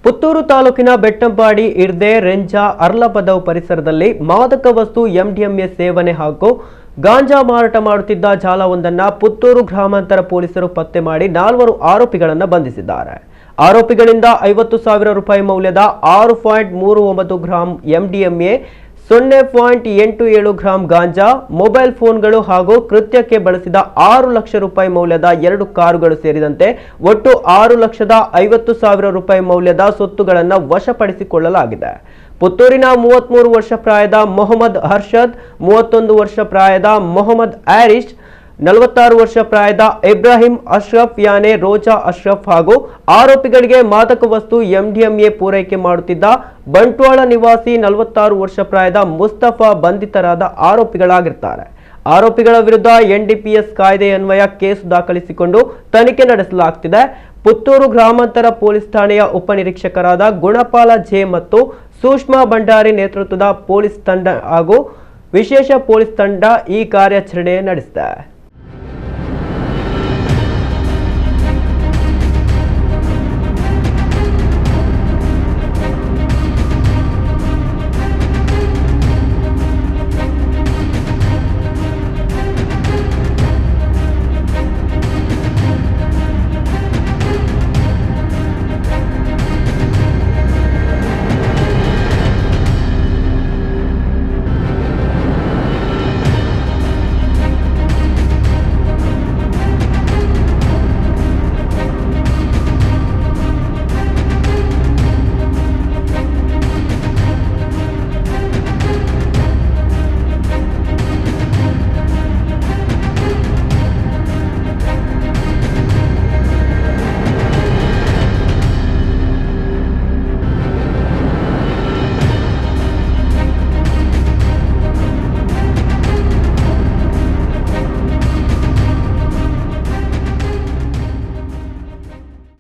ಪುತ್ತೂರು ತಾಲೂಕಿನ ಬೆಟ್ಟಂಪಾಡಿ ಇರ್ದೆ ರೆಂಜಾ ಅರ್ಲಪದವು ಪರಿಸರದಲ್ಲಿ ಮಾದಕ ವಸ್ತು ಎಂಡಿಎಂಎ ಸೇವನೆ ಹಾಗೂ ಗಾಂಜಾ ಮಾರಾಟ ಮಾಡುತ್ತಿದ್ದ ಜಾಲವೊಂದನ್ನು ಪುತ್ತೂರು ಗ್ರಾಮಾಂತರ ಪೊಲೀಸರು ಪತ್ತೆ ಮಾಡಿ 4 ಆರೋಪಿಗಳನ್ನು ಬಂಧಿಸಿದ್ದಾರೆ. ಆರೋಪಿಗಳಿಂದ 50,000 ರೂಪಾಯಿ ಮೌಲ್ಯದ 6.39 ಗ್ರಾಂ ಎಂಡಿಎಂಎ, 0.87 ಗ್ರಾಂ ಗಾಂಜಾ, ಮೊಬೈಲ್ ಫೋನ್ಗಳು ಹಾಗೂ ಕೃತ್ಯಕ್ಕೆ ಬಳಸಿದ 6 ಲಕ್ಷ ರೂಪಾಯಿ ಮೌಲ್ಯದ 2 ಕಾರುಗಳು ಸೇರಿದಂತೆ ಒಟ್ಟು 6,50,000 ರೂಪಾಯಿ ಮೌಲ್ಯದ ಸೊತ್ತುಗಳನ್ನು ವಶಪಡಿಸಿಕೊಳ್ಳಲಾಗಿದೆ. ಪುತ್ತೂರಿನ 33 ವರ್ಷ ಪ್ರಾಯದ ಮೊಹಮ್ಮದ್ ಹರ್ಷದ್, 31 ವರ್ಷ ಪ್ರಾಯದ ಮೊಹಮ್ಮದ್ ಆರಿಶ್, 46 ವರ್ಷ ಪ್ರಾಯದ ಇಬ್ರಾಹಿಂ ಅಶ್ರಫ್ ಯಾನೆ ರೋಜಾ ಅಶ್ರಫ್ ಹಾಗೂ ಆರೋಪಿಗಳಿಗೆ ಮಾದಕ ವಸ್ತು ಎಂಡಿಎಂಎ ಪೂರೈಕೆ ಮಾಡುತ್ತಿದ್ದ ಬಂಟ್ವಾಳ ನಿವಾಸಿ 46 ವರ್ಷ ಪ್ರಾಯದ ಮುಸ್ತಫಾ ಬಂಧಿತರಾದ ಆರೋಪಿಗಳಾಗಿರ್ತಾರೆ. ಆರೋಪಿಗಳ ವಿರುದ್ಧ ಎನ್ಡಿಪಿಎಸ್ ಕಾಯ್ದೆಯನ್ವಯ ಕೇಸು ದಾಖಲಿಸಿಕೊಂಡು ತನಿಖೆ ನಡೆಸಲಾಗುತ್ತಿದೆ. ಪುತ್ತೂರು ಗ್ರಾಮಾಂತರ ಪೊಲೀಸ್ ಠಾಣೆಯ ಉಪನಿರೀಕ್ಷಕರಾದ ಗುಣಪಾಲ ಜೆ ಮತ್ತು ಸುಷ್ಮಾ ಭಂಡಾರಿ ನೇತೃತ್ವದ ಪೊಲೀಸ್ ತಂಡ ಹಾಗೂ ವಿಶೇಷ ಪೊಲೀಸ್ ತಂಡ ಈ ಕಾರ್ಯಾಚರಣೆ ನಡೆಸಿದೆ.